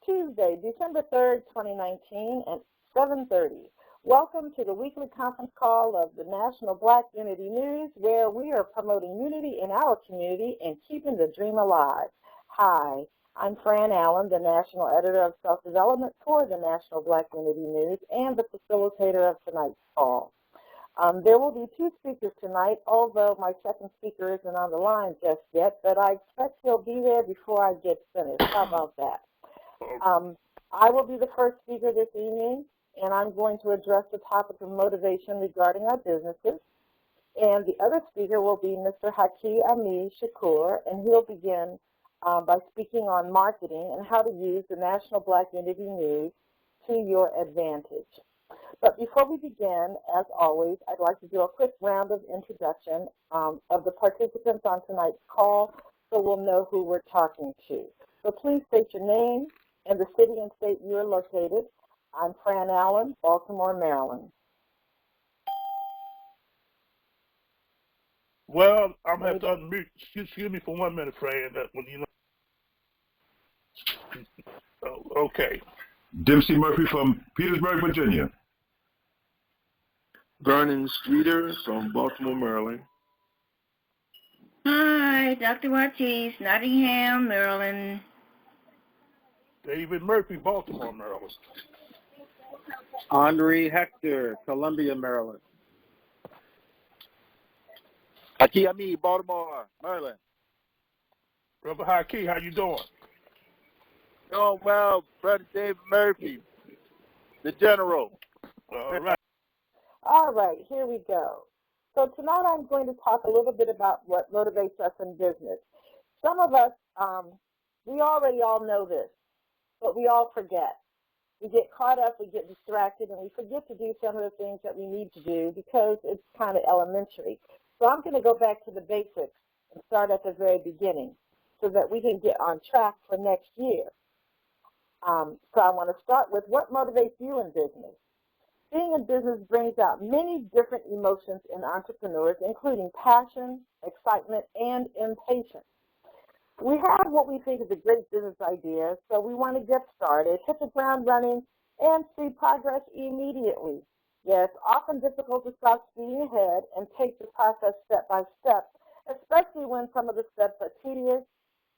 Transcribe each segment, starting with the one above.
Tuesday, December 3rd, 2019 at 7:30. Welcome to the weekly conference call of the National Black Unity News, where we are promoting unity in our community and keeping the dream alive. Hi, I'm Fran Allen, the National Editor of Self-Development for the National Black Unity News and the facilitator of tonight's call. There will be two speakers tonight, although my second speaker isn't on the line just yet, but I expect he'll be there before I get finished. How about that? I will be the first speaker this evening, and I'm going to address the topic of motivation regarding our businesses. And the other speaker will be Mr. Haki Ami Shakur, and he'll begin by speaking on marketing and how to use the National Black Unity News to your advantage. But before we begin, as always, I'd like to do a quick round of introduction of the participants on tonight's call so we'll know who we're talking to. So please state your name and the city and state you're located. I'm Fran Allen, Baltimore, Maryland. Well, I'm going to have to unmute. Excuse me for 1 minute, Fran. Okay. Dempsey Murphy from Petersburg, Virginia. Vernon Streeter from Baltimore, Maryland. Hi, Dr. Ortiz, Nottingham, Maryland. David Murphy, Baltimore, Maryland. Andre Hector, Columbia, Maryland. Haki Ami, Baltimore, Maryland. Brother Haki, how you doing? Doing well, Brother David Murphy, the General. All right. All right, here we go. So tonight I'm going to talk a little bit about what motivates us in business. Some of us, we already all know this, but we all forget. We get caught up, we get distracted, and we forget to do some of the things that we need to do because it's kind of elementary. So I'm going to go back to the basics and start at the very beginning so that we can get on track for next year. So I want to start with what motivates you in business. Being in business brings out many different emotions in entrepreneurs, including passion, excitement, and impatience. We have what we think is a great business idea, so we want to get started, hit the ground running, and see progress immediately. Yes, often difficult to stop speeding ahead and take the process step by step, especially when some of the steps are tedious.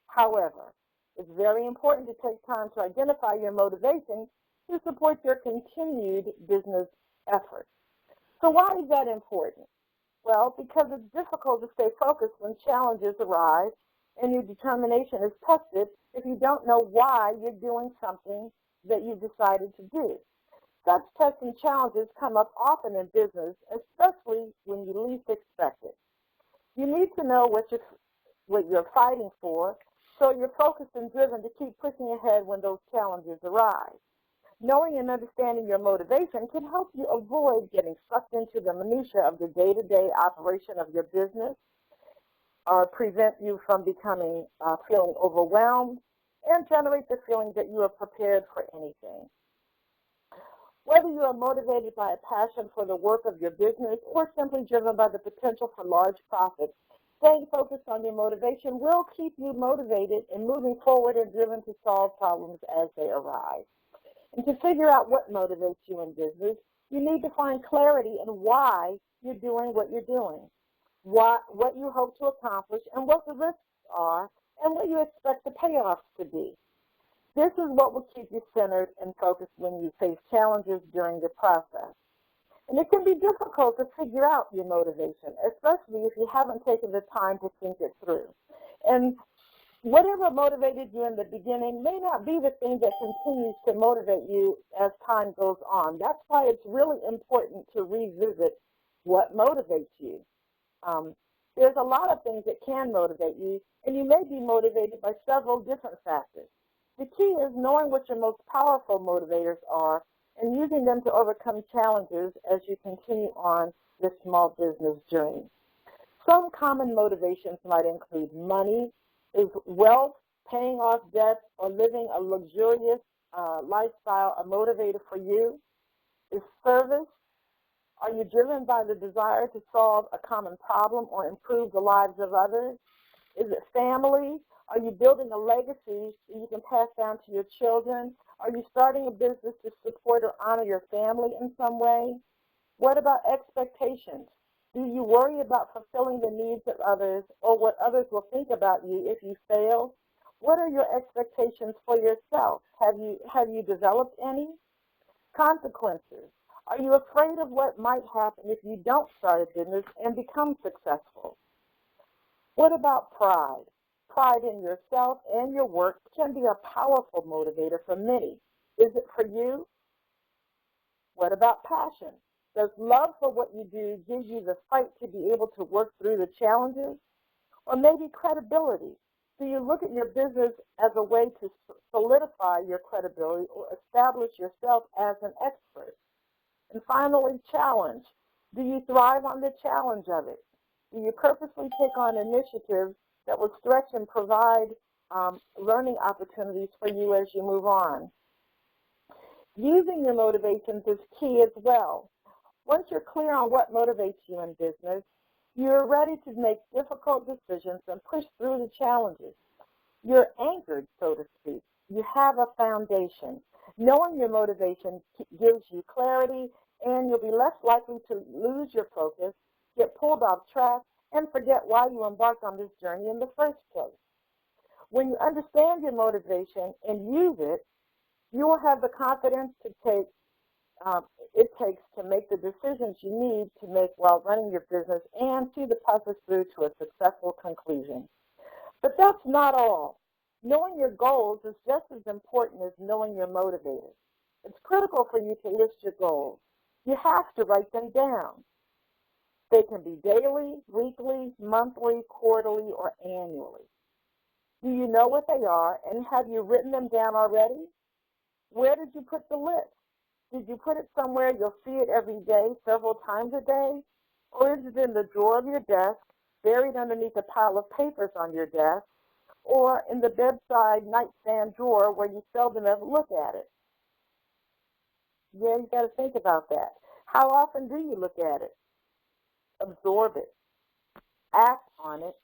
However, it's very important to take time to identify your motivations to support your continued business efforts. So why is that important? Well, because it's difficult to stay focused when challenges arise and your determination is tested if you don't know why you're doing something that you've decided to do. Such tests and challenges come up often in business, especially when you least expect it. You need to know what you're fighting for, so you're focused and driven to keep pushing ahead when those challenges arise. Knowing and understanding your motivation can help you avoid getting sucked into the minutia of the day-to-day operation of your business, or prevent you from feeling overwhelmed, and generate the feeling that you are prepared for anything. Whether you are motivated by a passion for the work of your business or simply driven by the potential for large profits, staying focused on your motivation will keep you motivated and moving forward and driven to solve problems as they arise. And to figure out what motivates you in business, you need to find clarity in why you're doing what you're doing, what you hope to accomplish, and what the risks are, and what you expect the payoffs to be. This is what will keep you centered and focused when you face challenges during the process. And it can be difficult to figure out your motivation, especially if you haven't taken the time to think it through. And whatever motivated you in the beginning may not be the thing that continues to motivate you as time goes on. That's why it's really important to revisit what motivates you. There's a lot of things that can motivate you, and you may be motivated by several different factors. The key is knowing what your most powerful motivators are and using them to overcome challenges as you continue on this small business journey. Some common motivations might include money. Is wealth, paying off debts, or living a luxurious lifestyle a motivator for you? Is service? Are you driven by the desire to solve a common problem or improve the lives of others? Is it family? Are you building a legacy that you can pass down to your children? Are you starting a business to support or honor your family in some way? What about expectations? Do you worry about fulfilling the needs of others or what others will think about you if you fail? What are your expectations for yourself? Have you developed any? Consequences. Are you afraid of what might happen if you don't start a business and become successful? What about pride? Pride in yourself and your work can be a powerful motivator for many. Is it for you? What about passion? Does love for what you do give you the fight to be able to work through the challenges? Or maybe credibility. Do you look at your business as a way to solidify your credibility or establish yourself as an expert? And finally, challenge. Do you thrive on the challenge of it? Do you purposely take on initiatives that will stretch and provide learning opportunities for you as you move on? Using your motivations is key as well. Once you're clear on what motivates you in business, you're ready to make difficult decisions and push through the challenges. You're anchored, so to speak. You have a foundation. Knowing your motivation gives you clarity, and you'll be less likely to lose your focus, get pulled off track, and forget why you embarked on this journey in the first place. When you understand your motivation and use it, you will have the confidence it takes to make the decisions you need to make while running your business and see the process through to a successful conclusion. But that's not all. Knowing your goals is just as important as knowing your motivators. It's critical for you to list your goals. You have to write them down. They can be daily, weekly, monthly, quarterly, or annually. Do you know what they are, and have you written them down already? Where did you put the list? Did you put it somewhere you'll see it every day, several times a day? Or is it in the drawer of your desk, buried underneath a pile of papers on your desk, or in the bedside nightstand drawer where you seldom ever look at it? Yeah, you got to think about that. How often do you look at it, absorb it, act on it,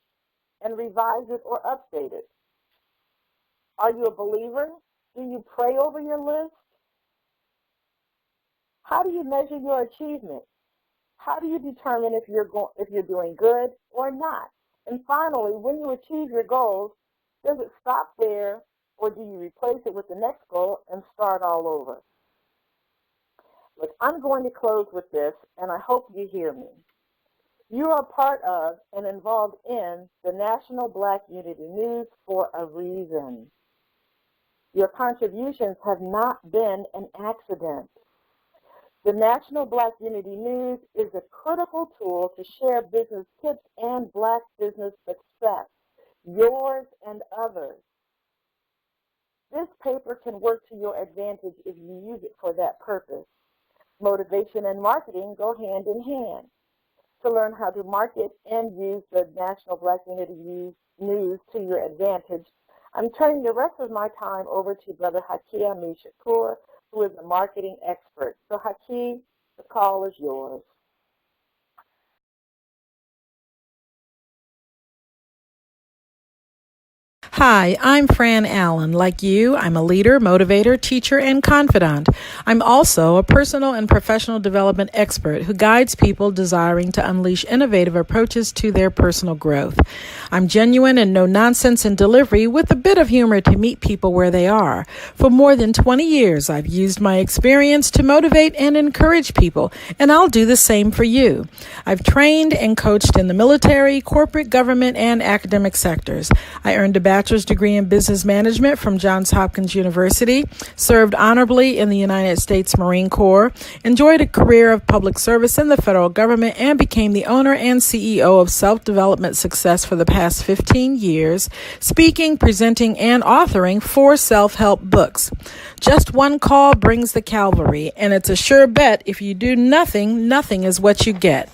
and revise it or update it? Are you a believer? Do you pray over your list? How do you measure your achievement? How do you determine if you're doing good or not? And finally, when you achieve your goals, does it stop there, or do you replace it with the next goal and start all over? Look, I'm going to close with this, and I hope you hear me. You are part of and involved in the National Black Unity News for a reason. Your contributions have not been an accident. The National Black Unity News is a critical tool to share business tips and Black business success, yours and others. This paper can work to your advantage if you use it for that purpose. Motivation and marketing go hand in hand. To learn how to market and use the National Black Unity News to your advantage, I'm turning the rest of my time over to Brother Haki Ami Shakur, who is a marketing expert. So Haki, the call is yours. Hi, I'm Fran Allen. Like you, I'm a leader, motivator, teacher, and confidant. I'm also a personal and professional development expert who guides people desiring to unleash innovative approaches to their personal growth. I'm genuine and no nonsense in delivery with a bit of humor to meet people where they are. For more than 20 years, I've used my experience to motivate and encourage people, and I'll do the same for you. I've trained and coached in the military, corporate, government, and academic sectors. I earned a bachelor's degree in business management from Johns Hopkins University, served honorably in the United States Marine Corps, enjoyed a career of public service in the federal government, and became the owner and CEO of Self-Development Success for the past 15 years, speaking, presenting, and authoring 4 self-help books. Just one call brings the cavalry, and it's a sure bet if you do nothing, nothing is what you get.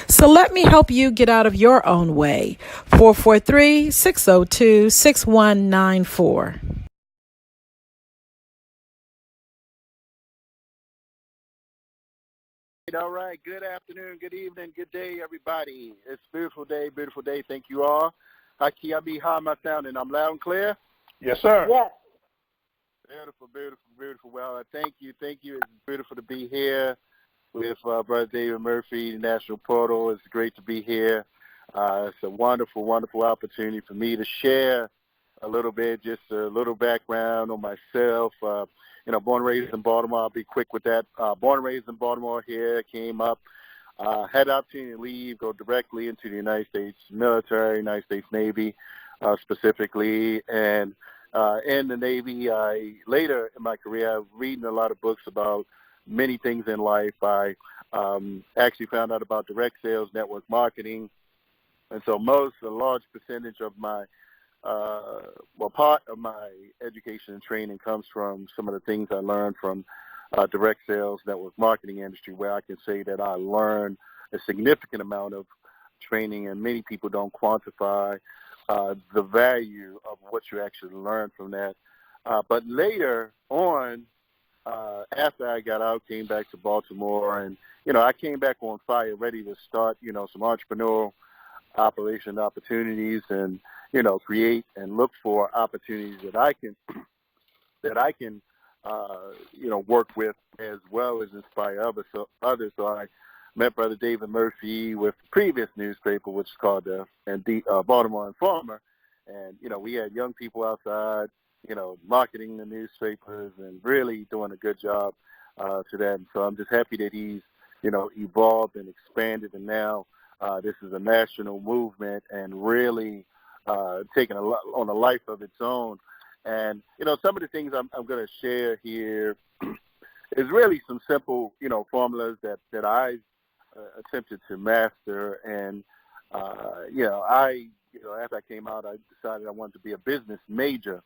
So let me help you get out of your own way. 443-602-6194. All right. Good afternoon, good evening, good day, everybody. It's a beautiful day, beautiful day. Thank you all. Akiami, how am I sounding? I'm loud and clear? Yes, sir. Yes. Beautiful, beautiful, beautiful. Well, thank you. Thank you. It's beautiful to be here with Brother David Murphy, National Portal. It's great to be here. It's a wonderful, wonderful opportunity for me to share a little bit, just a little background on myself. Born and raised in Baltimore. I'll be quick with that. Born and raised in Baltimore here, came up, had the opportunity to leave, go directly into the United States military, United States Navy specifically, and in the Navy, later in my career, I was reading a lot of books about many things in life. I actually found out about direct sales, network marketing, and so a large percentage of my, part of my education and training comes from some of the things I learned from direct sales, network marketing industry, where I can say that I learned a significant amount of training, and many people don't quantify the value of what you actually learn from that. But later on, after I got out, came back to Baltimore, and, I came back on fire, ready to start, some entrepreneurial opportunities and, create and look for opportunities that I can work with as well as inspire others. So I met Brother David Murphy with the previous newspaper, which is called the Baltimore Informer. And, we had young people outside, marketing the newspapers and really doing a good job to that. And so I'm just happy that he's, evolved and expanded. And now this is a national movement and really taking on a life of its own. And, some of the things I'm going to share here is really some simple, formulas that I've attempted to master. And, after I came out, I decided I wanted to be a business major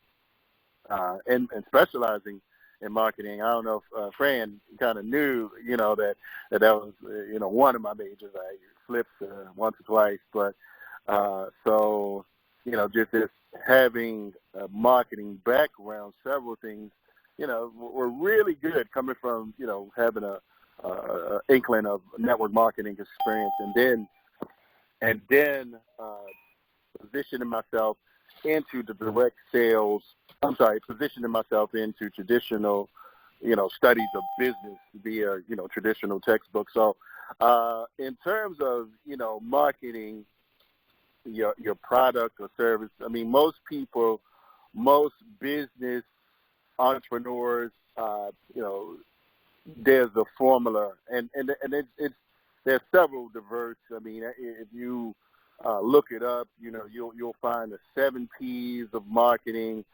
and specializing in marketing. I don't know if Fran kind of knew, that was, one of my majors. I flipped once or twice. But just having a marketing background, several things, were really good coming from, having a inkling of network marketing experience, and then positioning myself into the direct sales. Positioning myself into traditional, studies of business via, traditional textbooks. So, in terms of, marketing your product or service, I mean, most business entrepreneurs, there's a formula, and there's several diverse. I mean, if you look it up, you'll find the 7 P's of marketing,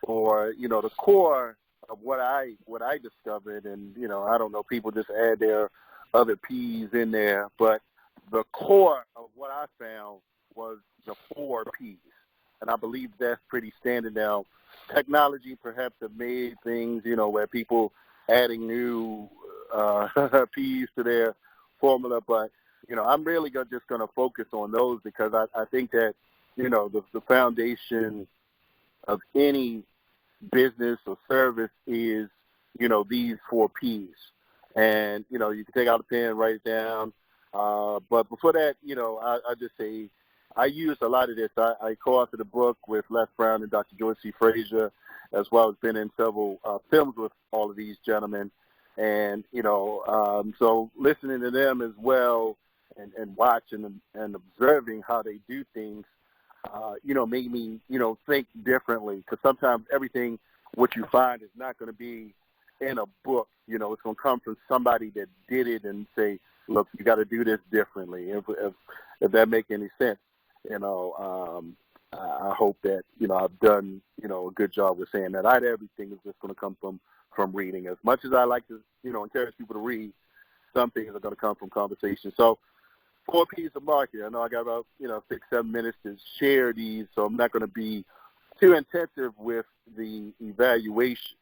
or the core of what I discovered. And I don't know, people just add their other P's in there, but the core of what I found was the 4 P's, and I believe that's pretty standard now. Technology perhaps have made things, where people adding new P's to their formula, but I'm really just going to focus on those because I think that the foundation of any business or service is these 4 P's, and you can take out a pen and write it down. But before that, I just say I use a lot of this. I co-authored a book with Les Brown and Dr. George C. Frazier, as well as been in several films with all of these gentlemen. And, so listening to them as well and watching and observing how they do things, made me, think differently. Because sometimes everything, what you find is not going to be in a book. It's going to come from somebody that did it and say, look, you got to do this differently. If that makes any sense. I hope that, I've done, a good job with saying that. Not everything is just going to come from reading. As much as I like to, encourage people to read, some things are going to come from conversation. So 4 P's of marketing. I know I got about, 6-7 minutes to share these, so I'm not going to be too intensive with the evaluation,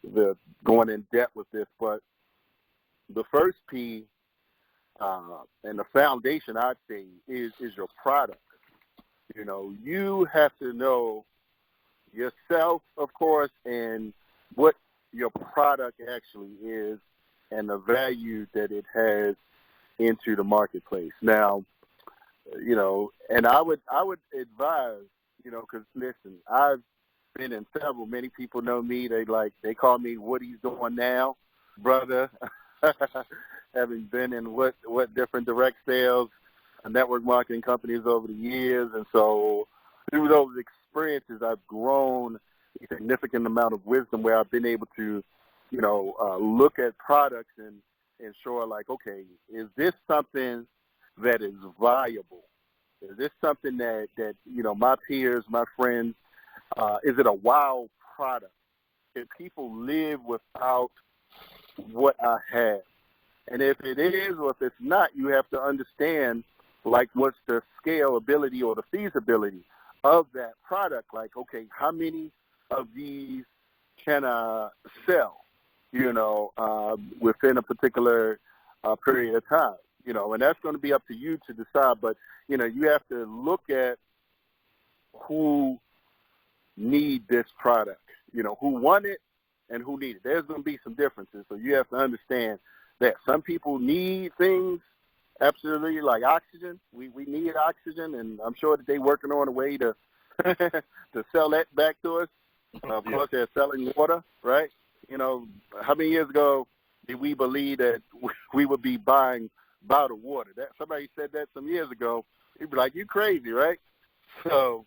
the going in depth with this. But the first P, and the foundation, I'd say, is your product. You have to know yourself, of course, and what your product actually is and the value that it has into the marketplace. Now, And I would advise, because listen, I've been in several. Many people know me. They call me what he's doing now, brother. Having been in what different direct sales and network marketing companies over the years, and so through those experiences, I've grown a significant amount of wisdom where I've been able to, look at products and ensure, like, okay, is this something that is viable? Is this something that my peers, my friends, is it a wow product? Can people live without what I have? And if it is or if it's not, you have to understand, like, what's the scalability or the feasibility of that product. Like, okay, how many of these can I sell, within a particular period of time? And that's going to be up to you to decide. But, you have to look at who need this product, who want it and who need it. There's going to be some differences. So you have to understand that some people need things, absolutely, like oxygen. We need oxygen, and I'm sure that they're working on a way to to sell that back to us. Of course, they're selling water, right? How many years ago did we believe that we would be buying bottled water? That somebody said that some years ago. He'd be like, "You crazy, right?" So,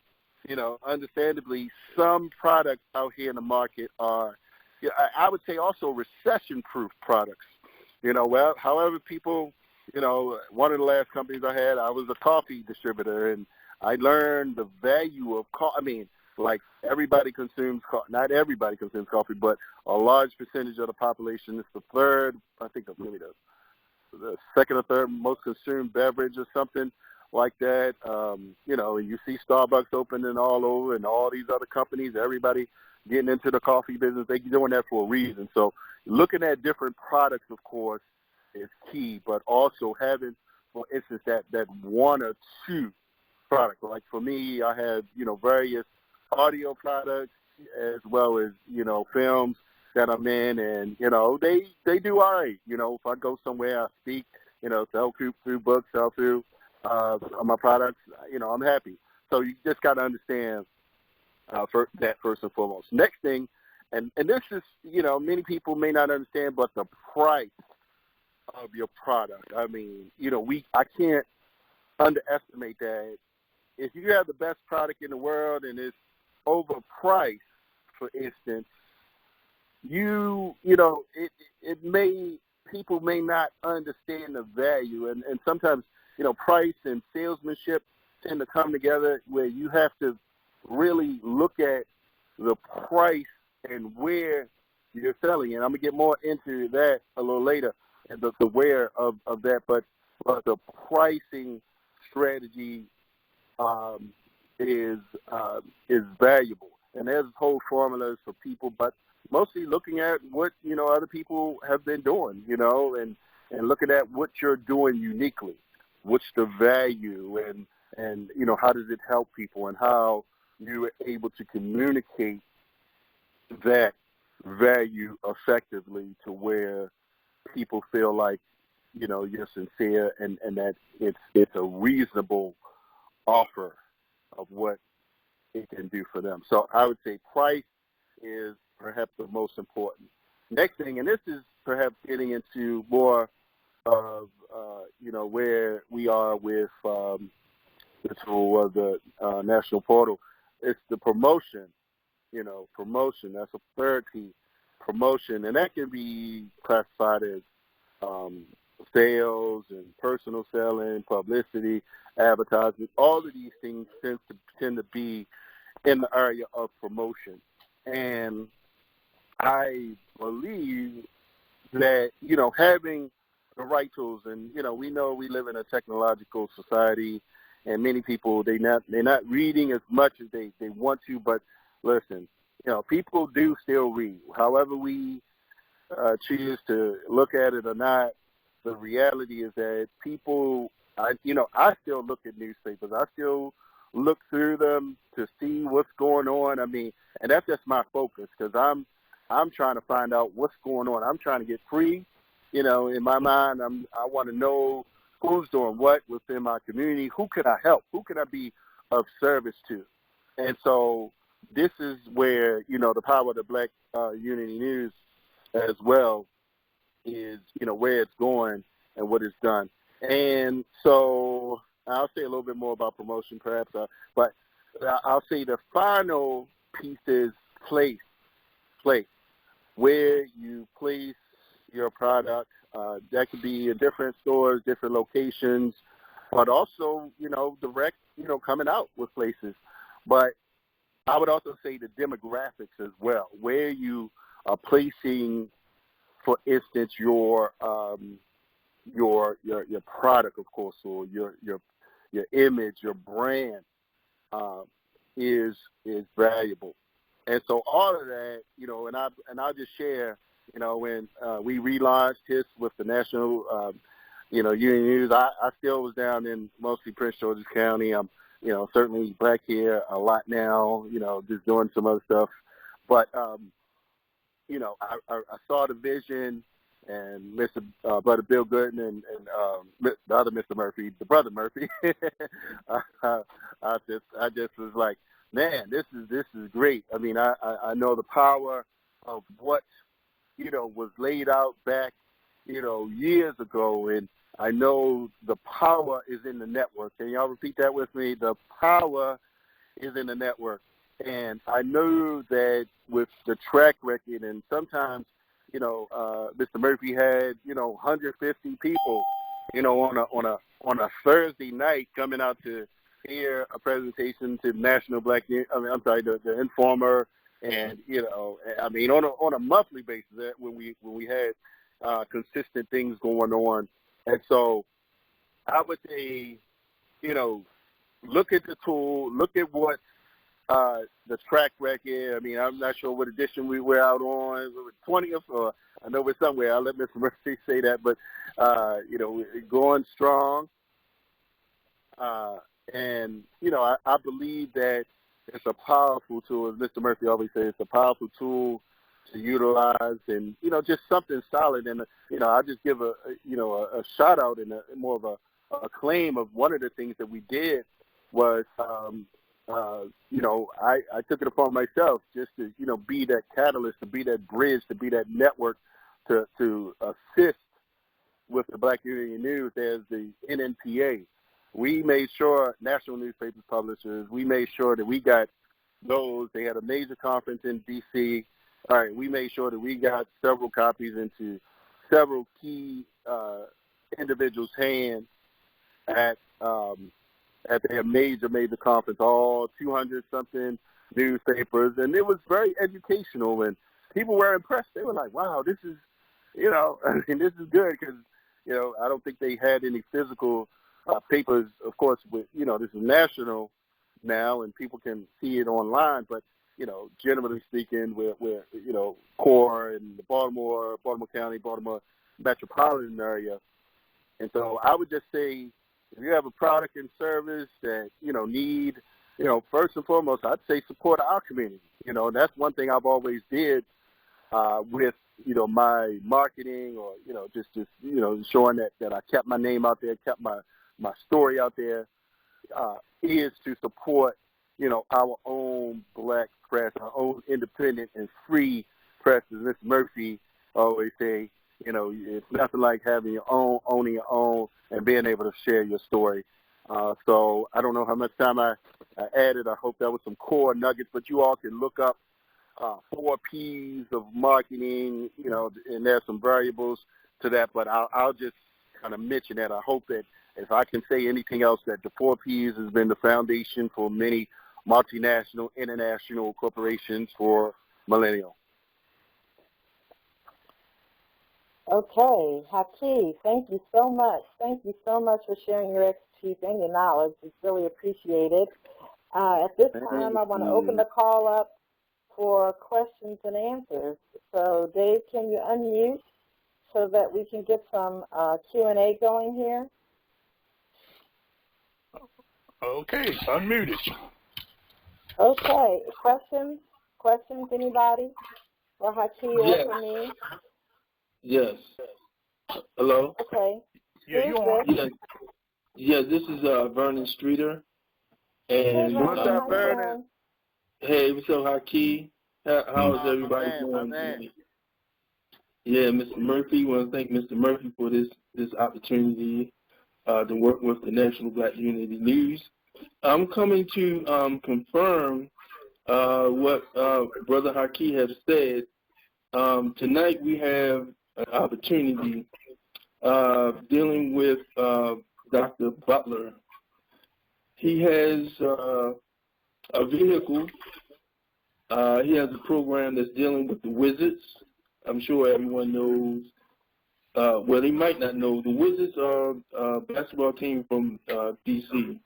understandably, some products out here in the market are, I would say, also recession-proof products. However people, one of the last companies I had, I was a coffee distributor, and I learned the value of coffee. I mean, like, everybody consumes coffee. Not everybody consumes coffee, but a large percentage of the population. It's the third, I think, maybe the second or third most consumed beverage or something like that. And you see Starbucks opening all over and all these other companies, everybody getting into the coffee business. They're doing that for a reason. So looking at different products, of course, is key, but also having, for instance, that one or two products. Like for me, I have, various audio products as well as, films that I'm in, and, they do all right. If I go somewhere, I speak, sell through books, sell through my products, I'm happy. So you just got to understand for that first and foremost. Next thing, and this is, many people may not understand, but the price of your product. I mean, I can't underestimate that. If you have the best product in the world and it's overpriced, for instance, people may not understand the value, and sometimes, price and salesmanship tend to come together where you have to really look at the price and where you're selling. And I'm going to get more into that a little later, and the where of that, but the pricing strategy is valuable. And there's whole formulas for people, but mostly looking at what, other people have been doing, and looking at what you're doing uniquely. What's the value, and how does it help people, and how you're able to communicate that value effectively to where people feel like, you're sincere and that it's a reasonable offer of what it can do for them. So I would say price is perhaps the most important. Next thing, and this is perhaps getting into more of, where we are with the tool of the National Portal, it's the promotion. Promotion, that's a third key. Promotion, and that can be classified as sales and personal selling, publicity, advertising. All of these things tend to be in the area of promotion. And I believe that, having the right tools, and, we know we live in a technological society, and many people, they're not reading as much as they want to, but listen, people do still read. However we choose to look at it or not, the reality is that people, I still look at newspapers. I still look through them to see what's going on. I mean, and that's just my focus, because I'm trying to find out what's going on. I'm trying to get free. In my mind, I want to know who's doing what within my community, who can I help, who can I be of service to. And so this is where, the power of the Black Unity News as well is, where it's going and what it's done. And so I'll say a little bit more about promotion perhaps, but I'll say the final piece is place, where you place your product. That could be in different stores, different locations, but also, direct, coming out with places. But I would also say the demographics as well, where you are placing, for instance, your product, of course, or your image, your brand is valuable. And so all of that, and I'll just share, when we relaunched HIS with the National, Unity News, I still was down in mostly Prince George's County. I'm, certainly back here a lot now, just doing some other stuff. But, I saw the vision, and Mr. Brother Bill Gooden and the other Mr. Murphy, the brother Murphy. I just was like, man, this is great. I mean, I know the power of what, was laid out back, years ago, and I know the power is in the network. Can y'all repeat that with me? The power is in the network. And I know that with the track record, and sometimes, Mr. Murphy had, 150 people, on a Thursday night coming out to hear a presentation to National Black, the Informer, and on a monthly basis when we had consistent things going on. And so I would say, look at the tool, look at what the track record. I mean, I'm not sure what edition we were out on, 20th, or I know we're somewhere. I'll let Mr. Murphy say that, but going strong. And I believe that it's a powerful tool, as Mr. Murphy always says. It's a powerful tool to utilize, and just something solid. And I'll just give a shout out and more of a claim of one of the things that we did was. I took it upon myself just to, be that catalyst, to be that bridge, to be that network to assist with the Black Unity News as the NNPA. We made sure, National Newspapers Publishers, we made sure that we got those. They had a major conference in D.C. All right, we made sure that we got several copies into several key individuals' hands at their major conference, all 200-something newspapers, and it was very educational, and people were impressed. They were like, wow, this is, this is good, because, I don't think they had any physical papers, of course, with, this is national now, and people can see it online, but, generally speaking, we're core in the Baltimore County, Baltimore metropolitan area. And so I would just say, if you have a product and service that, need, first and foremost, I'd say support our community. That's one thing I've always did with, my marketing, or, just showing that I kept my name out there, kept my story out there, is to support, our own Black press, our own independent and free press. As Mr. Murphy always say, it's nothing like having your own, owning your own, and being able to share your story. So I don't know how much time I added. I hope that was some core nuggets, but you all can look up 4 P's of marketing, and there's some variables to that, but I'll just kind of mention that. I hope that if I can say anything else, that the 4 P's has been the foundation for many multinational, international corporations for millennials. Okay, Haki, thank you so much. Thank you so much for sharing your expertise and your knowledge. It's really appreciated. At this time, I want to open the call up for questions and answers. So, Dave, can you unmute so that we can get some Q&A going here? Okay, unmuted. Okay, questions? Questions, anybody? For Haki or for me? Yes. Hello? Okay. Yeah, Who's you're on. this? Yeah, this is Vernon Streeter. Hey, And Vernon, What's up, how you Vernon? doing? hey, what's up, Haki? How is everybody my doing man. today? Yeah, Mr. Murphy. I want to thank Mr. Murphy for this opportunity to work with the National Black Unity News. I'm coming to confirm what Brother Haki has said. Tonight we have an opportunity dealing with Dr. Butler. He has a vehicle. He has a program that's dealing with the Wizards. I'm sure everyone knows. Well, they might not know. The Wizards are a basketball team from D.C.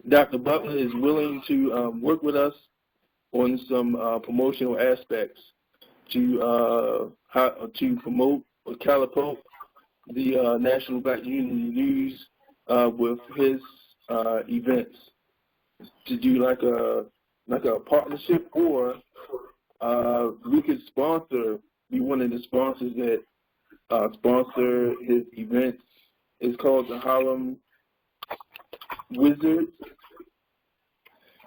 Dr. Butler is willing to work with us on some promotional aspects to promote or catapult the National Black Unity News with his events, to do like a partnership, or we could be one of the sponsors that sponsor his events. It's called the Harlem Wizards.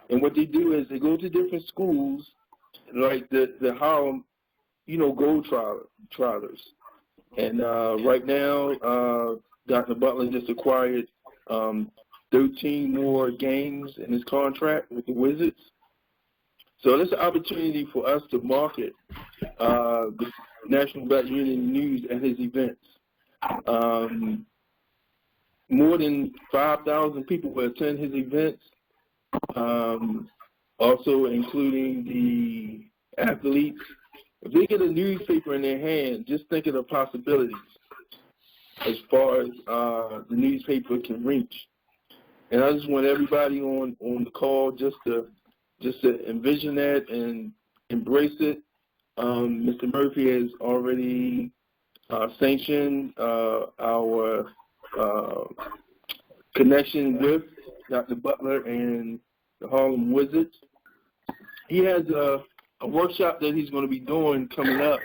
And what they do is they go to different schools, like the Harlem, Gold Trotters. And right now, Dr. Butler just acquired 13 more games in his contract with the Wizards. So there's an opportunity for us to market the National Black Unity News at his events. More than 5,000 people will attend his events, also including the athletes. If they get a newspaper in their hand, just think of the possibilities as far as the newspaper can reach. And I just want everybody on the call just to envision that and embrace it. Mr. Murphy has already sanctioned our connection with Dr. Butler and the Harlem Wizards. He has a workshop that he's going to be doing coming up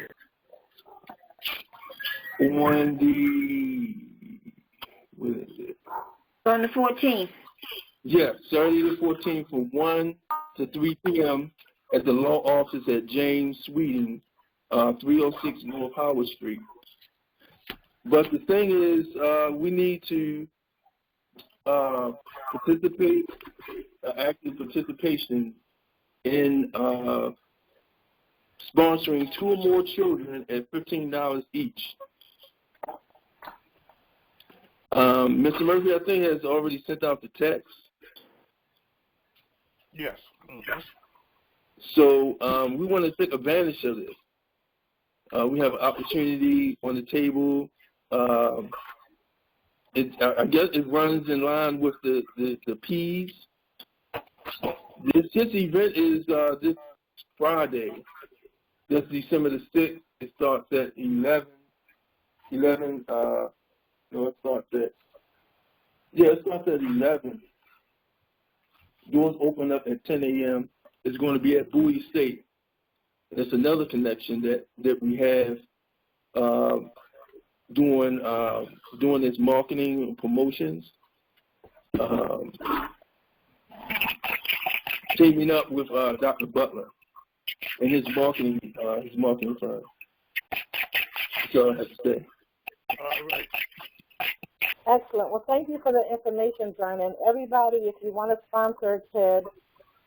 on On the 14th. Yes, Saturday the 14th from 1 to 3 p.m. at the law office at James Sweden, 306 North Howard Street. But the thing is, we need to participate, active participation in sponsoring 2 or more children at $15 each. Mr. Murphy, I think, has already sent out the text. Yes. Mm-hmm. So we want to take advantage of this. We have an opportunity on the table. I guess it runs in line with the P's. This event is this Friday. That's December the 6th. It starts at 11. It starts at 11. Doors open up at 10 a.m. It's going to be at Bowie State. That's another connection that we have doing this marketing and promotions. Teaming up with Dr. Butler and his marketing firm. That's all I have to say. All right. Excellent. Well, thank you for the information, Vernon. Everybody, if you want to sponsor a kid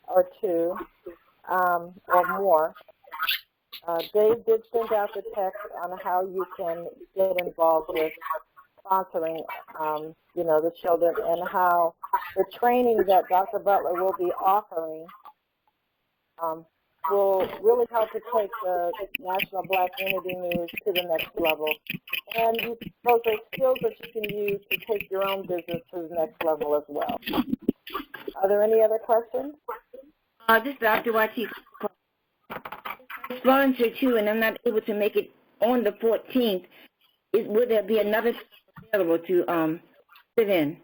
or 2 or more, Dave did send out the text on how you can get involved with sponsoring, the children, and how the training that Dr. Butler will be offering will really help to take the National Black Unity News to the next level. And those are skills that you can use to take your own business to the next level as well. Are there any other questions? This is Dr. Wati. Sponsor too, and I'm not able to make it on the 14th. Would there be another available to fit in?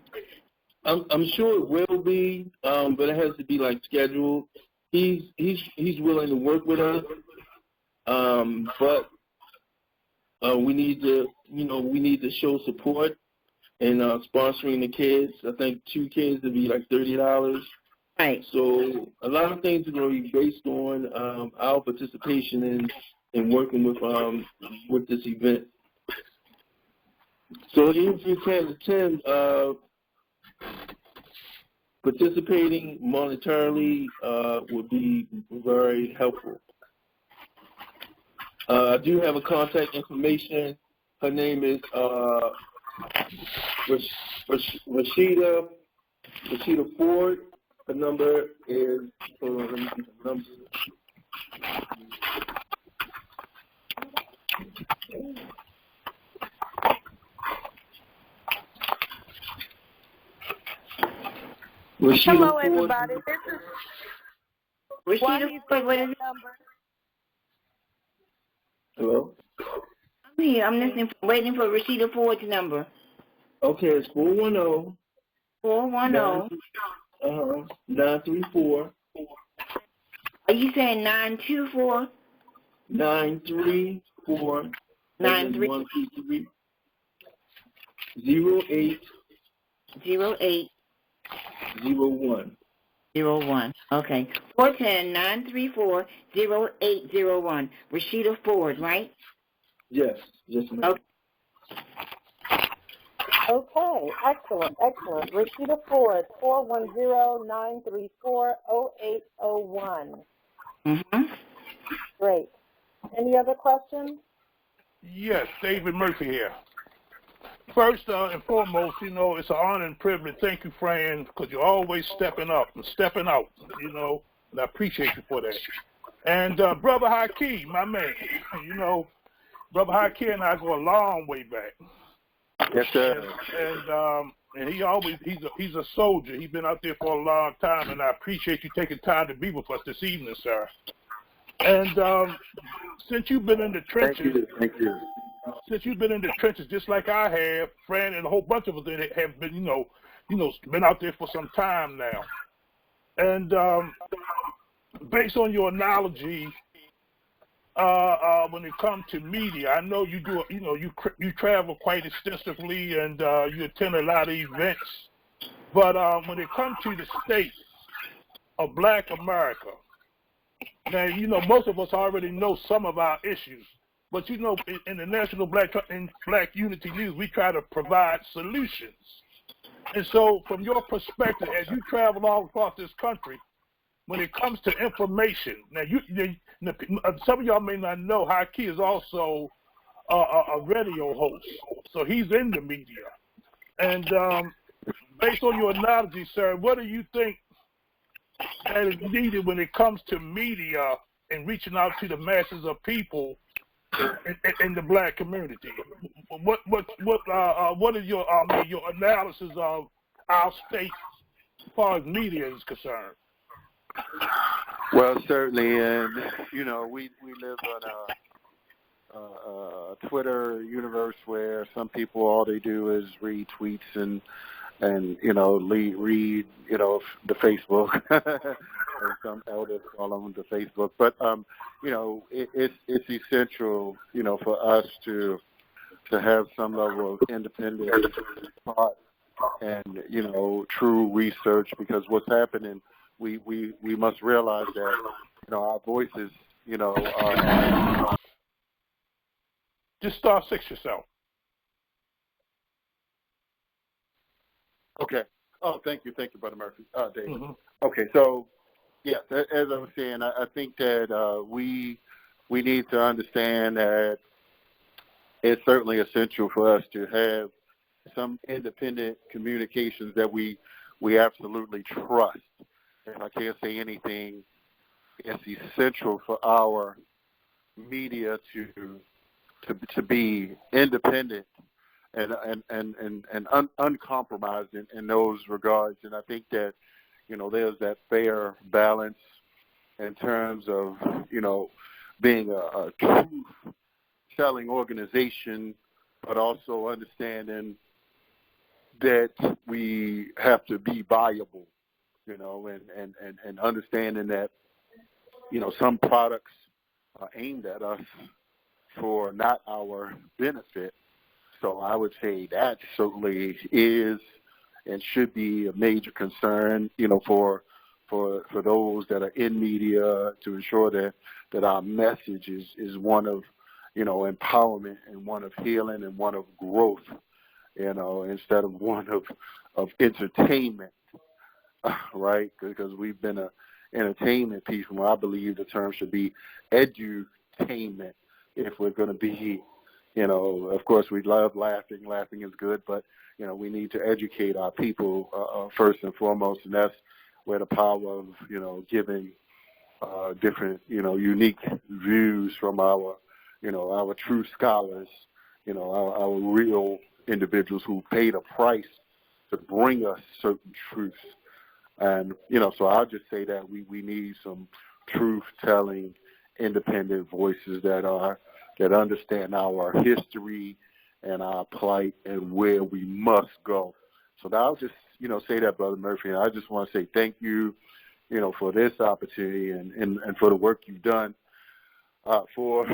I'm sure it will be, but it has to be like scheduled. He's willing to work with us, but we need to show support in sponsoring the kids. I think 2 kids would be like $30. Right. So a lot of things are going to be based on our participation in working with this event. So if you can attend, participating monetarily would be very helpful. I do have a contact information. Her name is Rashida Ford. Her number is, hold on, let me see the number. Hello, everybody. This is Rashida Ford, what is it? number. Hello? I'm here. I'm listening, waiting for Rashida Ford's number. Okay, it's 410. 410. 934. Are you saying 924? 934. 933. 08. 08. 01. 01. Okay. 410-934-0801. Rashida Ford, right? Yes, ma'am. Okay. Okay, excellent. Rashida Ford, 410-934-0801. Mm-hmm. Great. Any other questions? Yes, David Murphy here. First and foremost, it's an honor and privilege. Thank you, Fran, because you're always stepping up and stepping out, and I appreciate you for that. And Brother Haki, my man, Brother Haki and I go a long way back. Yes, sir. And he's a soldier. He's been out there for a long time, and I appreciate you taking time to be with us this evening, sir. And since you've been in the trenches, Thank you. Since you've been in the trenches, just like I have, Fran and a whole bunch of us that have been, been out there for some time now. And based on your analogy, when it comes to media, I know you do, you travel quite extensively and you attend a lot of events. But when it comes to the state of Black America, now, most of us already know some of our issues. But, in the National Black Unity News, we try to provide solutions. And so from your perspective, as you travel all across this country, when it comes to information, now, some of y'all may not know, Haki is also a radio host. So he's in the media. And based on your analogy, sir, what do you think that is needed when it comes to media and reaching out to the masses of people in the Black community? What is your analysis of our state as far as media is concerned? Well, certainly, and we live on a Twitter universe where some people, all they do is read tweets and read the Facebook. Or some elders call them the Facebook, but it's essential for us to have some level of independent thought and true research, because what's happening, we must realize that our voices are. Just star 6 yourself. Okay. Oh, thank you, Brother Murphy. David. Mm-hmm. Okay, so yeah, as I was saying, I think that we need to understand that it's certainly essential for us to have some independent communications that we absolutely trust. If I can't say anything, it's essential for our media to be independent and uncompromised in those regards. And I think that there's that fair balance in terms of being a truth-telling organization, but also understanding that we have to be viable, and understanding that some products are aimed at us for not our benefit. So I would say that certainly is and should be a major concern, for those that are in media, to ensure that our message is one of, empowerment and one of healing and one of growth, instead of one of entertainment, right? Because we've been a entertainment piece, and I believe the term should be edutainment if we're going to be, of course we love laughing. Laughing is good, but, we need to educate our people first and foremost, and that's where the power of, giving different, unique views from our, our true scholars, our real individuals who paid a price to bring us certain truths. And, so I'll just say that we need some truth-telling, independent voices that understand our history and our plight and where we must go. So I'll just, say that, Brother Murphy. And I just want to say thank you, for this opportunity and for the work you've done for,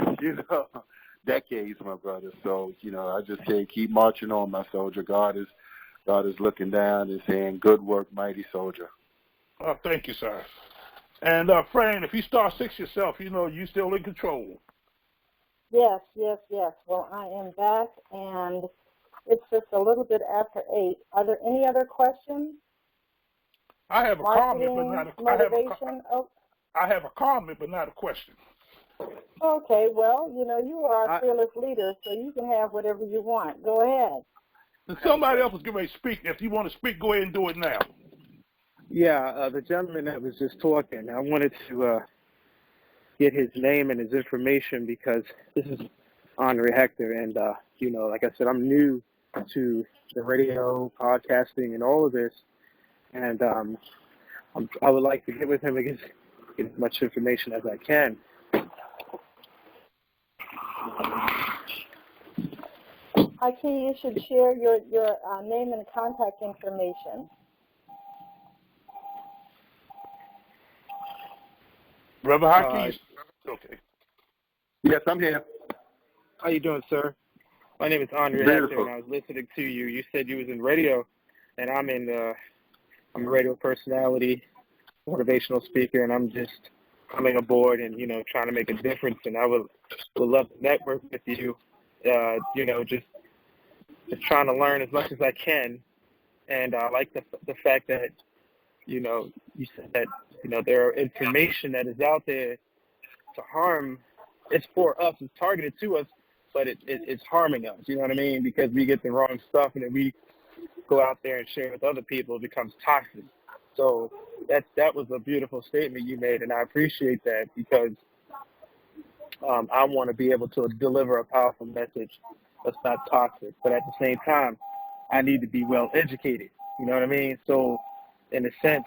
decades, my brother. So, I just say keep marching on, my soldier. God is looking down and saying, good work, mighty soldier. Thank you, sir. And, Fran, if you star 6 yourself, you still in control. Yes. Well, I am back, and it's just a little bit after 8. Are there any other questions? I have a comment, but not a motivation. I have a comment, but not a question. Okay, well, you are a fearless leader, so you can have whatever you want. Go ahead. And somebody else is getting ready to speak. If you want to speak, go ahead and do it now. Yeah, the gentleman that was just talking, I wanted to get his name and his information because this is Andre Hector, and, like I said, I'm new to the radio, podcasting, and all of this, and I would like to get with him and get as much information as I can. Haki, you should share your name and contact information. Brother Haki, okay. Yes, I'm here. How you doing, sir? My name is Andre Hector, and I was listening to you. You said you was in radio, and I'm a radio personality, motivational speaker, and I'm just coming aboard and, trying to make a difference. And I would love to network with you, just trying to learn as much as I can. And I like the fact that, you said that, there are information that is out there to harm. It's for us, it's targeted to us, but it's harming us, you know what I mean? Because we get the wrong stuff, and then we go out there and share with other people, it becomes toxic. So that was a beautiful statement you made, and I appreciate that because I want to be able to deliver a powerful message that's not toxic. But at the same time, I need to be well educated, you know what I mean? So in a sense,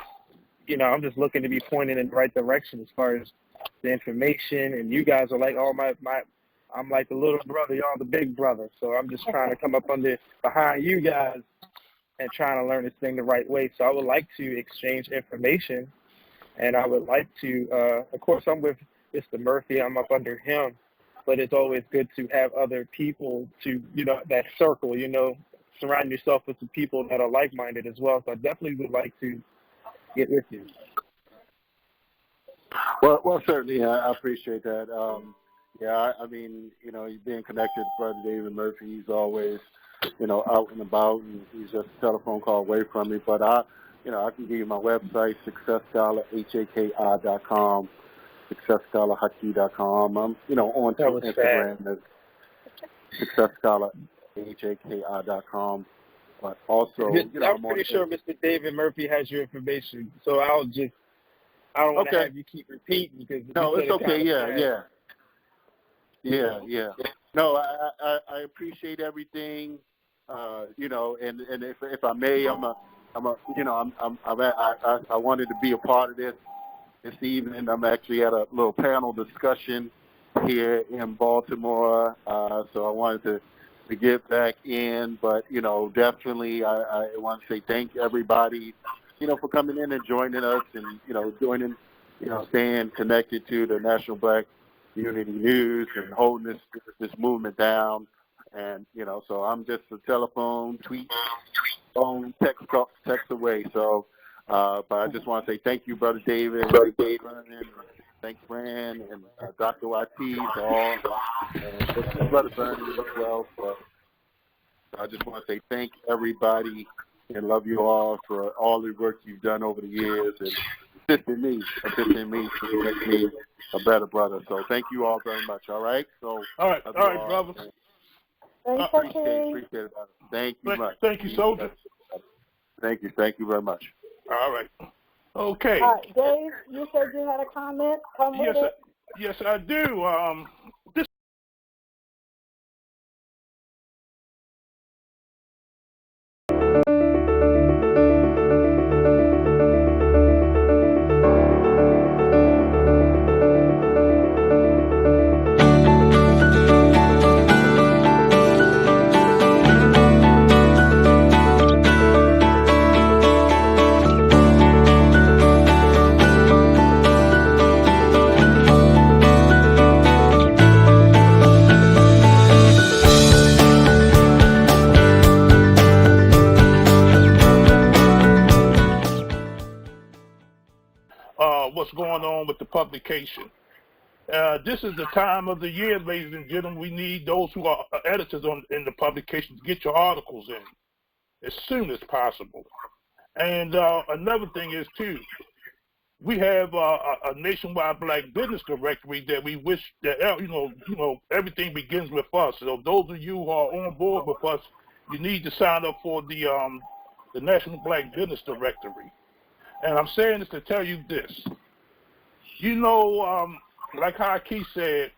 I'm just looking to be pointed in the right direction as far as the information, and you guys are like, I'm like the little brother, y'all the big brother. So I'm just trying to come up behind you guys and trying to learn this thing the right way. So I would like to exchange information, and I would like to, of course, I'm with Mr. Murphy. I'm up under him, but it's always good to have other people to, that circle, surround yourself with some people that are like-minded as well. So I definitely would like to get with you. Well, certainly, I appreciate that. I mean, being connected to Brother David Murphy, he's always, out and about, and he's just a telephone call away from me. But I can give you my website, successscholarhaki.com, successscholarhaki.com. I'm, on Instagram as successscholarhaki.com. But also, I'm pretty sure Mr. David Murphy has your information, so I don't want to have you keep repeating because no, it's okay. Yeah. No, I appreciate everything. And if I may, I wanted to be a part of this evening. I'm actually at a little panel discussion here in Baltimore, so I wanted to get back in. But definitely, I want to say thank everybody, for coming in and joining us, and joining, staying connected to the National Black Unity News and holding this movement down. And, you know, so I'm just a telephone, tweet, phone, text away. So, but I just want to say thank you, Brother David, thanks, Fran, and Dr. YT for all, and Brother Bernie as well. So I just want to say thank everybody and love you all for all the work you've done over the years and assisting me to make me a better brother. So thank you all very much. All right. So all right, brother. Appreciate it. Thank you much. Thank you, soldier. Thank you very much. All right. Okay. All right, Dave, you said you had a comment. Come with it. Yes, I do. This what's going on with the publication. This is the time of the year, ladies and gentlemen. We need those who are editors in the publication to get your articles in as soon as possible. And another thing is, too, we have a nationwide Black business directory that we wish that, you know, everything begins with us. So those of you who are on board with us, you need to sign up for the National Black Business Directory. And I'm saying this to tell you this. You know, like how Keith said,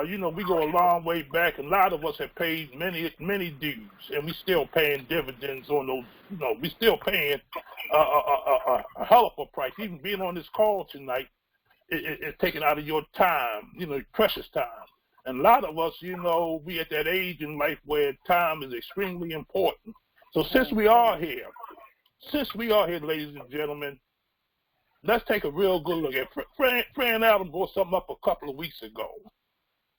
you know, we go a long way back. A lot of us have paid many dues, and we still paying dividends on those. You know, we still paying a hell of a price. Even being on this call tonight, it's taking out of your time, you know, precious time. And a lot of us, you know, we at that age in life where time is extremely important. So since we are here, ladies and gentlemen, let's take a real good look at Fran Allen brought something up a couple of weeks ago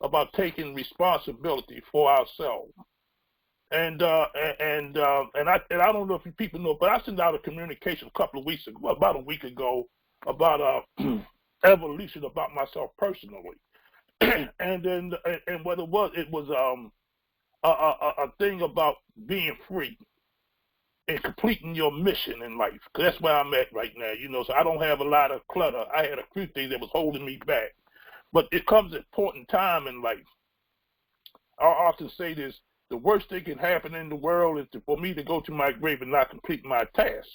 about taking responsibility for ourselves. And I don't know if you people know, but I sent out a communication a couple of weeks ago, about a week ago, about evolution about myself personally. and what it was a thing about being free and completing your mission in life. Because that's where I'm at right now, you know, so I don't have a lot of clutter. I had a few things that was holding me back. But it comes at an important time in life. I often say this, the worst thing can happen in the world is for me to go to my grave and not complete my task.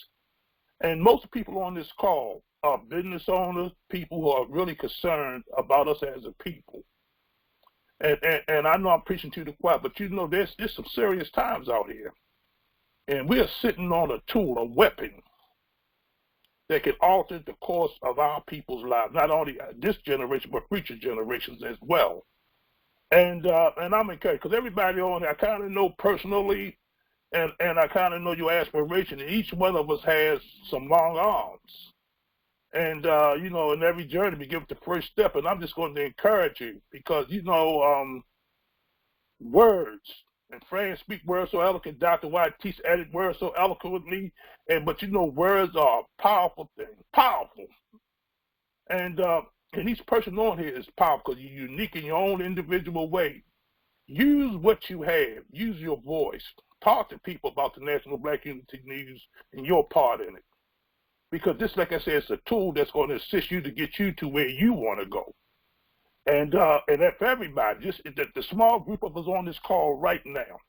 And most people on this call are business owners, people who are really concerned about us as a people. And I know I'm preaching to the choir, but you know, there's some serious times out here. And we are sitting on a tool, a weapon, that can alter the course of our people's lives, not only this generation, but future generations as well. And I'm encouraged, because everybody on here, I kind of know personally, and I kind of know your aspiration, and each one of us has some long arms. And, you know, in every journey, we give it the first step, and I'm just going to encourage you, because, you know, words, and Fran speak words so eloquent, Dr. White teach edit words so eloquently, but you know, words are a powerful thing, powerful. And each person on here is powerful because you're unique in your own individual way. Use what you have, use your voice, talk to people about the National Black Unity News and your part in it. Because this, like I said, it's a tool that's going to assist you to get you to where you want to go. And that for everybody, just the small group of us on this call right now,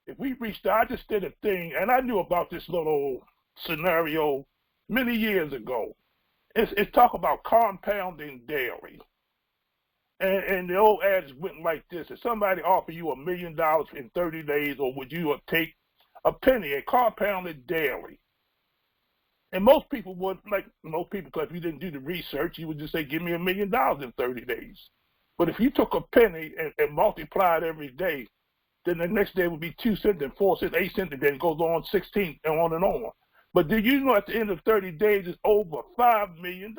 if we reached out, I just did a thing, and I knew about this little scenario many years ago. It's talk about compounding daily. And the old adage went like this: if somebody offered you $1 million in 30 days, or would you take a penny and compound it daily? And most people would, like most people, because if you didn't do the research, you would just say, give me $1 million in 30 days. But if you took a penny and multiplied every day, then the next day would be 2 cents, and 4 cents, 8 cents, and then it goes on 16 and on and on. But do you know at the end of 30 days, it's over $5 million?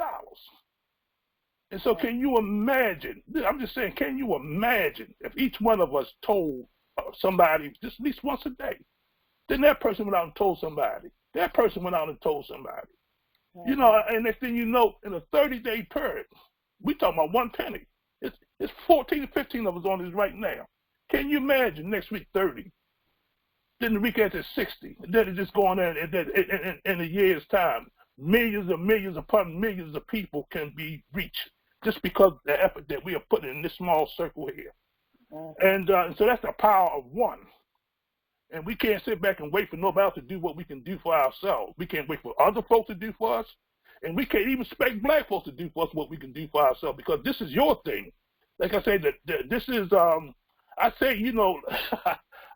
And so can you imagine, I'm just saying, can you imagine if each one of us told somebody just at least once a day, then that person went out and told somebody, that person went out and told somebody. You know, and next thing you know, in a 30-day period, we talking about 1 penny. It's 14 to 15 of us on this right now. Can you imagine next week 30? Then the week after 60. And then it just going on in a year's time. Millions and millions upon millions of people can be reached just because of the effort that we are putting in this small circle here. And so that's the power of one. And we can't sit back and wait for nobody else to do what we can do for ourselves. We can't wait for other folks to do for us. And we can't even expect black folks to do for us what we can do for ourselves, because this is your thing. Like I say, this is, I say, you know,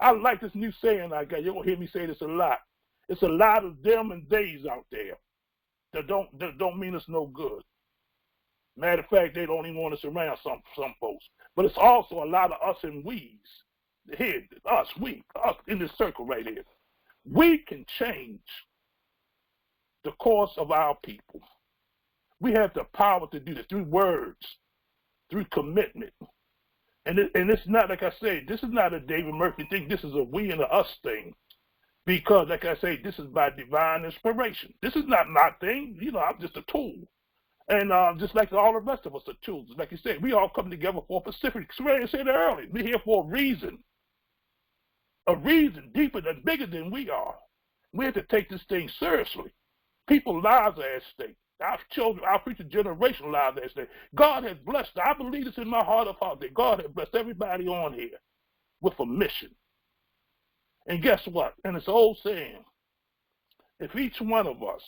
I like this new saying I got. You're going to hear me say this a lot. It's a lot of them and theys out there that don't mean us no good. Matter of fact, they don't even want us around some folks. But it's also a lot of us and we's. Here, us in this circle right here. We can change the course of our people. We have the power to do this through words, through commitment. And it's not, like I said, this is not a David Murphy thing. This is a we and a us thing. Because, like I say, this is by divine inspiration. This is not my thing. You know, I'm just a tool. And just like all the rest of us are tools. Like you said, we all come together for a specific, I said it earlier, we're here for a reason deeper and bigger than we are. We have to take this thing seriously. People's lives are at stake. Our children, our future generation lives are at stake. God has blessed, I believe this in my heart of hearts, that God has blessed everybody on here with a mission. And guess what? And it's an old saying, if each one of us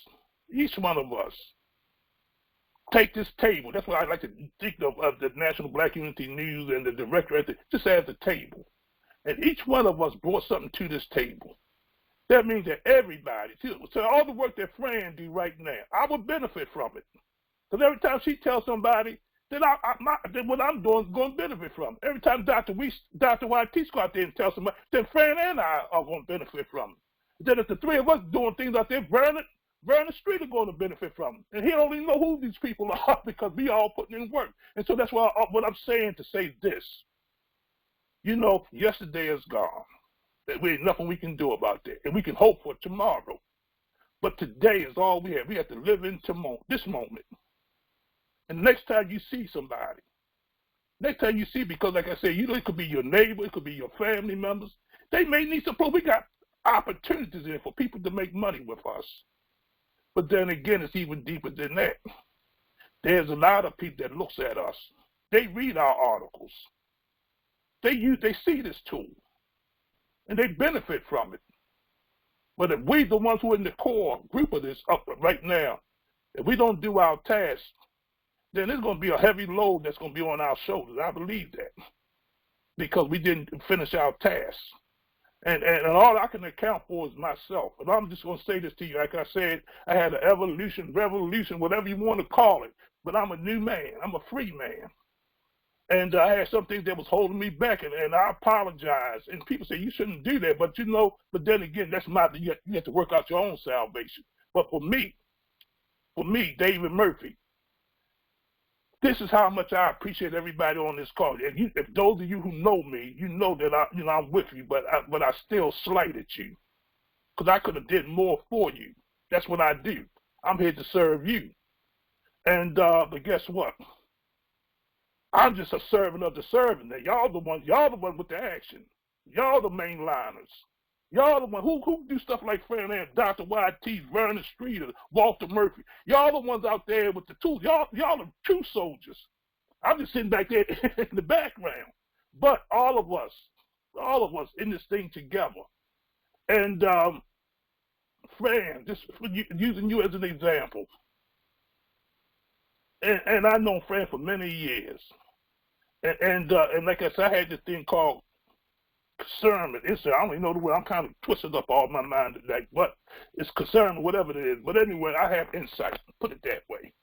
take this table, that's why I like to think of the National Black Unity News and the director at just as a table. And each one of us brought something to this table. That means that everybody, so all the work that Fran do right now, I would benefit from it. Because every time she tells somebody, then what I'm doing is going to benefit from it. Every time Dr. YT go out there and tell somebody, then Fran and I are going to benefit from it. Then if the three of us doing things out there, Vernon Street are going to benefit from it. And he don't even know who these people are because we all putting in work. And so that's why what I'm saying to say this. You know, yesterday is gone. There ain't nothing we can do about that. And we can hope for tomorrow. But today is all we have. We have to live in this moment. And next time you see somebody, because like I said, it could be your neighbor, it could be your family members. They may need support. We got opportunities there for people to make money with us. But then again, it's even deeper than that. There's a lot of people that looks at us. They read our articles. They see this tool, and they benefit from it. But if we, the ones who are in the core group of this up right now, if we don't do our task, then there's going to be a heavy load that's going to be on our shoulders. I believe that, because we didn't finish our task. And all I can account for is myself. And I'm just going to say this to you. Like I said, I had an evolution, revolution, whatever you want to call it. But I'm a new man. I'm a free man. And I had some things that was holding me back, and I apologize. And people say, you shouldn't do that. But, but then again, you have to work out your own salvation. But for me, David Murphy, this is how much I appreciate everybody on this call. If those of you who know me, you know that I'm with you, but I still slighted you, because I could have did more for you. That's what I do. I'm here to serve you. And but guess what? I'm just a servant of the servant. Now, y'all the one with the action. Y'all the mainliners. Y'all the one who do stuff like Fran and Dr. YT, Vernon Street, Walter Murphy. Y'all the ones out there with the tools. Y'all the true soldiers. I'm just sitting back there in the background. But all of us in this thing together. And Fran, just using you as an example. And I've known Fran for many years. And like I said, I had this thing called concernment. I don't even know the word. I'm kind of twisted up all my mind today. But it's concern, whatever it is. But anyway, I have insight. Put it that way.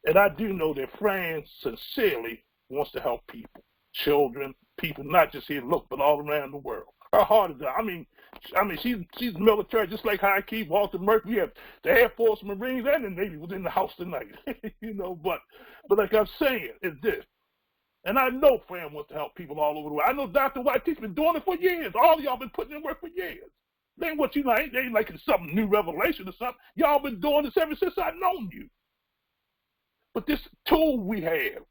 And I do know that Fran sincerely wants to help people, children, people, not just here, but all around the world. Her heart is out. I mean, she's military, just like High Key, Walter Murphy. We have the Air Force, Marines, and the Navy was in the house tonight. You know, but like I'm saying, is this. And I know Fran wants to help people all over the world. I know Dr. White Teach's been doing it for years. All of y'all been putting in work for years. They ain't what you like. They ain't like it's some new revelation or something. Y'all been doing this ever since I've known you. But this tool we have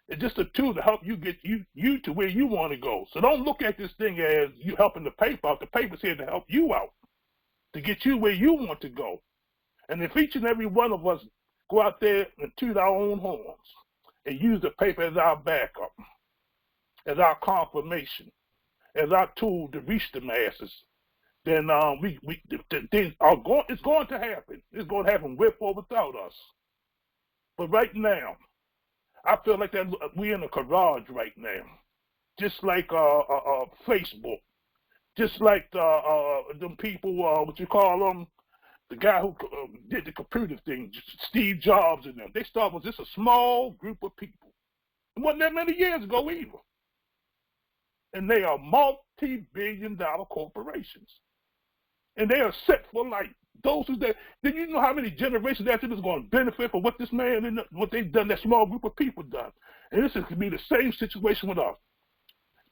is just a tool to help you get you to where you want to go. So don't look at this thing as you helping the paper out. The paper's here to help you out, to get you where you want to go. And if each and every one of us go out there and toot our own horns and use the paper as our backup, as our confirmation, as our tool to reach the masses, then it's going to happen. It's going to happen with or without us. But right now, I feel like that we're in a garage right now, just like Facebook, just like them people, what you call them, the guy who did the computer thing, Steve Jobs and them. They started with just a small group of people. It wasn't that many years ago either. And they are multi-billion-dollar corporations. And they are set for life. Those who did you know how many generations after this is going to benefit from what this man and what they've done, that small group of people done? And this is going to be the same situation with us.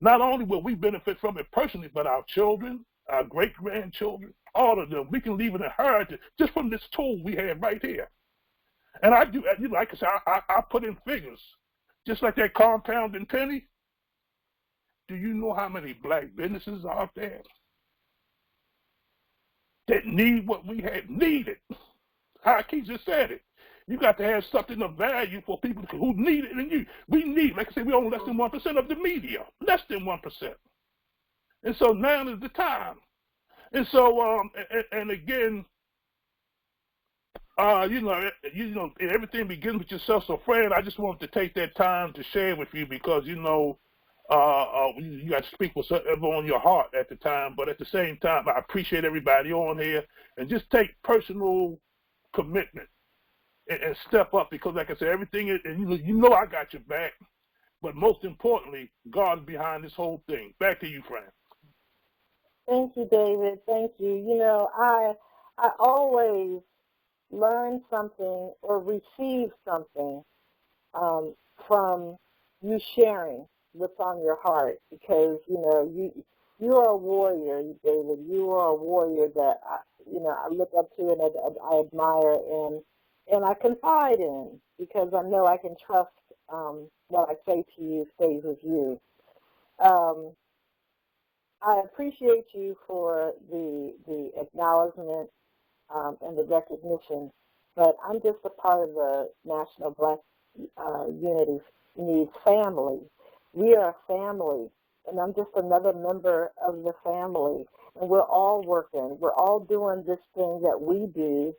Not only will we benefit from it personally, but our children, our great-grandchildren, all of them, we can leave an inheritance just from this tool we have right here. And I do, like I said, I put in figures, just like that compounding penny. Do you know how many black businesses are out there that need what we have needed? Haki just said it. You got to have something of value for people who need it. And we need, like I said, we own less than 1% of the media, less than 1%. And so now is the time. And so, and again, everything begins with yourself. So, Fran, I just wanted to take that time to share with you because, you got to speak what's ever on your heart at the time. But at the same time, I appreciate everybody on here and just take personal commitment and step up because, like I said, everything is, and I got your back. But most importantly, God is behind this whole thing. Back to you, Fran. Thank you, David. Thank you. I always learn something or receive something from you sharing what's on your heart because, you are a warrior, David. You are a warrior that, I look up to and I admire and I confide in because I know I can trust what I say to you stays with you. I appreciate you for the acknowledgement and the recognition, but I'm just a part of the National Black Unity Needs family. We are a family, and I'm just another member of the family, and we're all working. We're all doing this thing that we do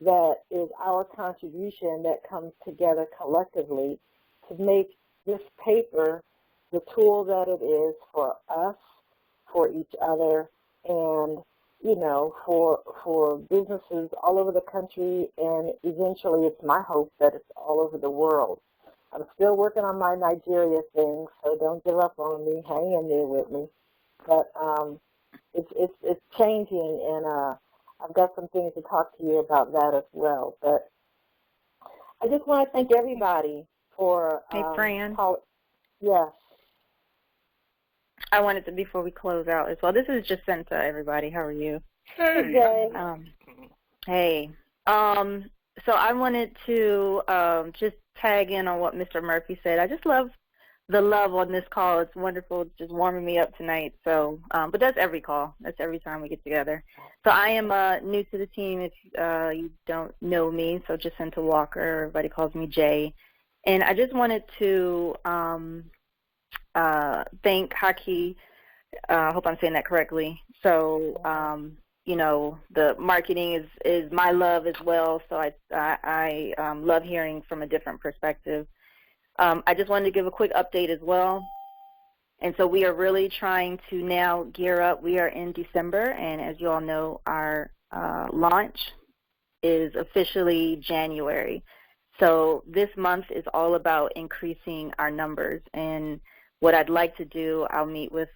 that is our contribution that comes together collectively to make this paper the tool that it is for us, for each other, and for businesses all over the country, and eventually it's my hope that it's all over the world. I'm still working on my Nigeria thing, so don't give up on me. Hang in there with me. But it's changing, and I've got some things to talk to you about that as well. But I just want to thank everybody for Hey, Fran. Yes. I wanted to, before we close out as well, this is Jacinta, everybody. How are you? Hey. Hey. So I wanted to just tag in on what Mr. Murphy said. I just love the love on this call. It's wonderful. It's just warming me up tonight. So, but that's every call. That's every time we get together. So I am new to the team if you don't know me. So Jacinta Walker. Everybody calls me Jay. And I just wanted to thank Haki. I hope I'm saying that correctly. So, the marketing is my love as well. So I love hearing from a different perspective. I just wanted to give a quick update as well. And so we are really trying to now gear up. We are in December, and as you all know, our launch is officially January. So this month is all about increasing our numbers. And what I'd like to do, I'll meet with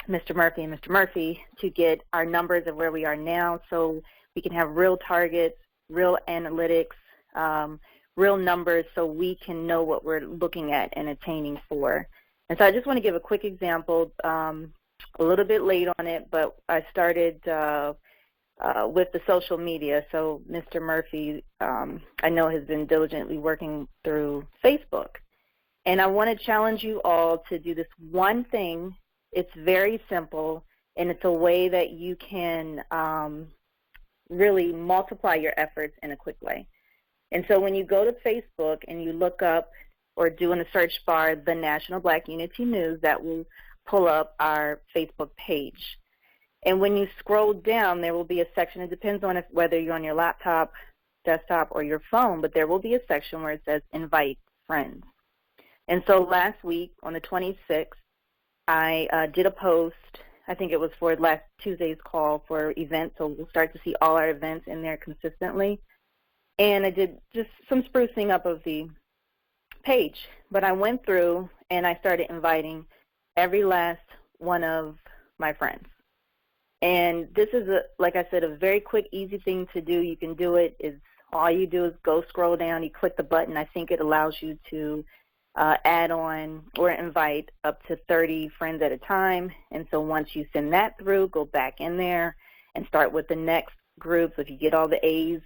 Mr. Murphy and Mr. Murphy to get our numbers of where we are now, so we can have real targets, real analytics, real numbers, so we can know what we're looking at and attaining for. And so I just want to give a quick example, a little bit late on it, but I started with the social media. So Mr. Murphy, I know, has been diligently working through Facebook. And I want to challenge you all to do this one thing. It's very simple, and it's a way that you can really multiply your efforts in a quick way. And so when you go to Facebook and you look up or do in the search bar the National Black Unity News, that will pull up our Facebook page. And when you scroll down, there will be a section. It depends on whether you're on your laptop, desktop, or your phone, but there will be a section where it says Invite Friends. And so last week on the 26th, I did a post. I think it was for last Tuesday's call for events, so we'll start to see all our events in there consistently. And I did just some sprucing up of the page. But I went through and I started inviting every last one of my friends. And this is, like I said, a very quick, easy thing to do. You can do it. All you do is go scroll down. You click the button. I think it allows you to add on or invite up to 30 friends at a time. And so once you send that through, go back in there and start with the next group. So if you get all the A's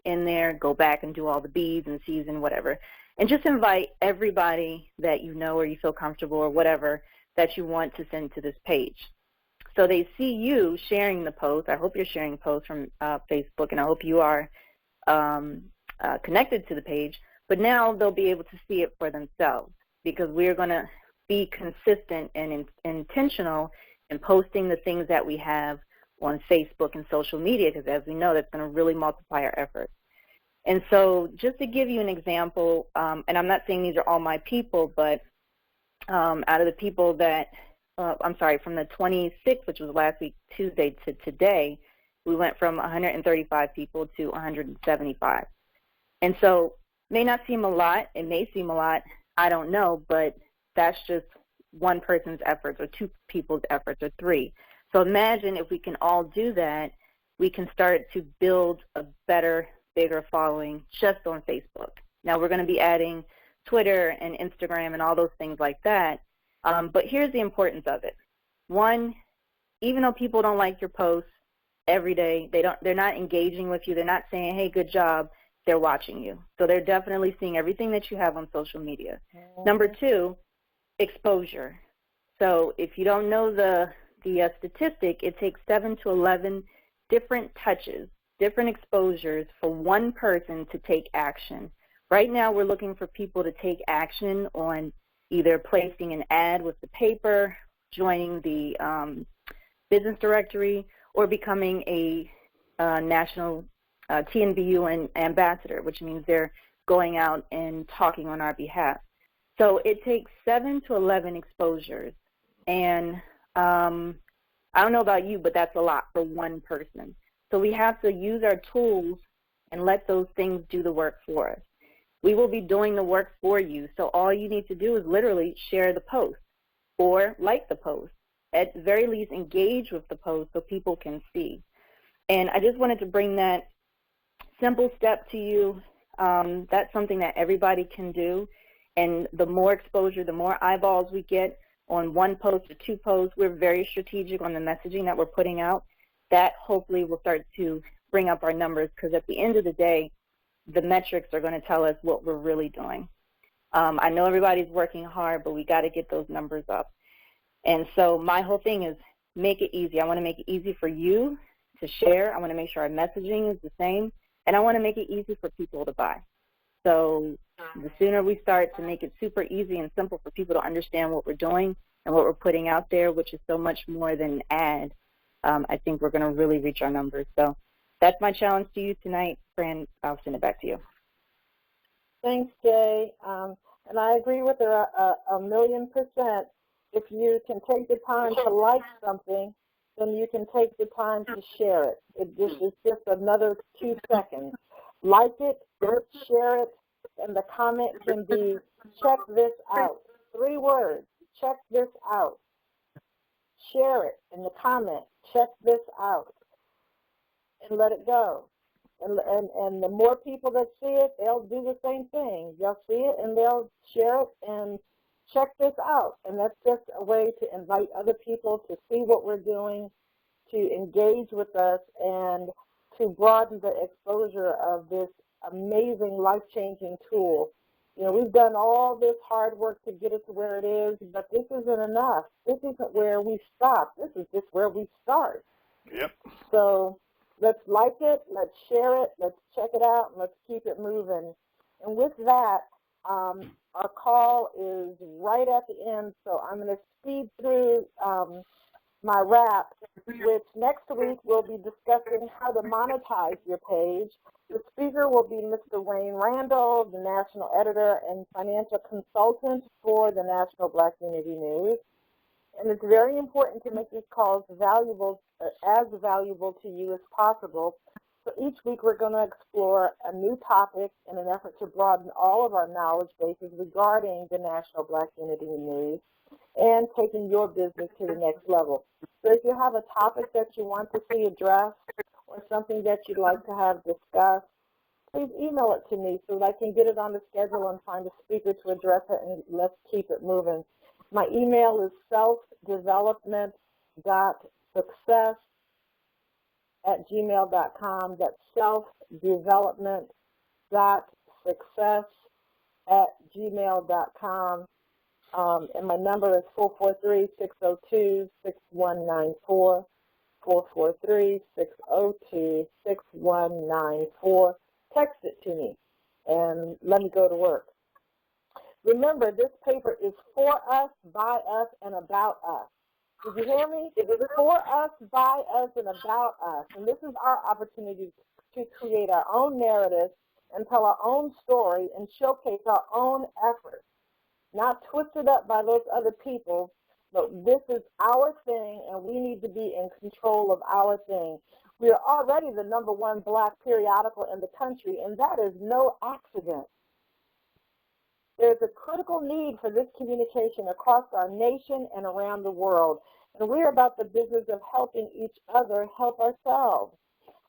in there, go back and do all the B's and C's and whatever. And just invite everybody that you know or you feel comfortable or whatever that you want to send to this page. So they see you sharing the post. I hope you're sharing posts from Facebook, and I hope you are connected to the page. But now they'll be able to see it for themselves, because we're going to be consistent and intentional in posting the things that we have on Facebook and social media, because as we know, that's going to really multiply our efforts. And so just to give you an example, and I'm not saying these are all my people, but out of the people that, from the 26th, which was last week, Tuesday, to today, we went from 135 people to 175. And so may not seem a lot, it may seem a lot, I don't know, but that's just one person's efforts or two people's efforts or three. So imagine if we can all do that, we can start to build a better, bigger following just on Facebook. Now we're going to be adding Twitter and Instagram and all those things like that. But here's the importance of it. One, even though people don't like your posts every day, they're not engaging with you, they're not saying, hey, good job, they're watching you. So they're definitely seeing everything that you have on social media. Number two, exposure. So if you don't know the statistic, it takes 7 to 11 different touches, different exposures for one person to take action. Right now we're looking for people to take action on either placing an ad with the paper, joining the business directory, or becoming a national TNBU ambassador, which means they're going out and talking on our behalf. So it takes 7 to 11 exposures. And I don't know about you, but that's a lot for one person. So we have to use our tools and let those things do the work for us. We will be doing the work for you. So all you need to do is literally share the post or like the post. At the very least, engage with the post so people can see. And I just wanted to bring that simple step to you. That's something that everybody can do. And the more exposure, the more eyeballs we get on one post or two posts, we're very strategic on the messaging that we're putting out. That hopefully will start to bring up our numbers, because at the end of the day, the metrics are going to tell us what we're really doing. I know everybody's working hard, but we got to get those numbers up. And so my whole thing is make it easy. I want to make it easy for you to share. I want to make sure our messaging is the same, and I want to make it easy for people to buy. So the sooner we start to make it super easy and simple for people to understand what we're doing and what we're putting out there, which is so much more than an ad, I think we're going to really reach our numbers. So that's my challenge to you tonight. Fran, I'll send it back to you. Thanks, Jay. And I agree with her 1,000,000%. If you can take the time to like something, then you can take the time to share it. It's just another 2 seconds. Like it, share it, and the comment can be, check this out. 3 words, check this out. share it in the comments. Check this out and let it go. And the more people that see it, they'll do the same thing. They'll see it and they'll share it and check this out. And that's just a way to invite other people to see what we're doing, to engage with us, and to broaden the exposure of this amazing, life-changing tool. You know, we've done all this hard work to get it to where it is, but this isn't enough. This isn't where we stop. This is just where we start. Yep. So let's like it, let's share it, let's check it out, and let's keep it moving. And with that, our call is right at the end, so I'm going to speed through my wrap, which next week we'll be discussing how to monetize your page. The speaker will be Mr. Wayne Randall, the national editor and financial consultant for the National Black Unity News. And it's very important to make these calls valuable, as valuable to you as possible. So each week we're going to explore a new topic in an effort to broaden all of our knowledge bases regarding the National Black Unity News and taking your business to the next level. So if you have a topic that you want to see addressed or something that you'd like to have discussed, please email it to me so that I can get it on the schedule and find a speaker to address it, and let's keep it moving. My email is selfdevelopment.success@gmail.com. That's selfdevelopment.success@gmail.com. And my number is 443-602-6194, 443-602-6194. Text it to me and let me go to work. Remember, this paper is for us, by us, and about us. Did you hear me? It is for us, by us, and about us. And this is our opportunity to create our own narrative and tell our own story and showcase our own efforts. Not twisted up by those other people, but this is our thing, and we need to be in control of our thing. We are already the #1 Black periodical in the country, and that is no accident. There's a critical need for this communication across our nation and around the world, and we're about the business of helping each other help ourselves.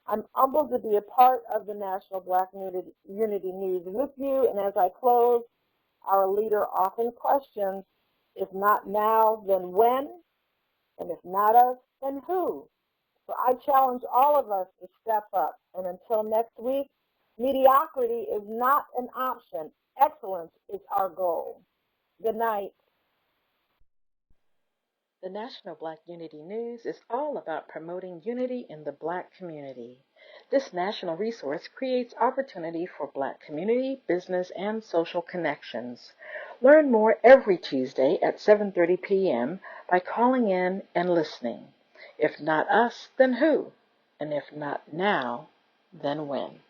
I'm humbled to be a part of the National Black Unity News with you, and as I close, our leader often questions, if not now, then when? And if not us, then who? So I challenge all of us to step up. And until next week, mediocrity is not an option. Excellence is our goal. Good night. The National Black Unity News is all about promoting unity in the Black community. This national resource creates opportunity for Black community, business, and social connections. Learn more every Tuesday at 7:30 p.m. by calling in and listening. If not us, then who? And if not now, then when?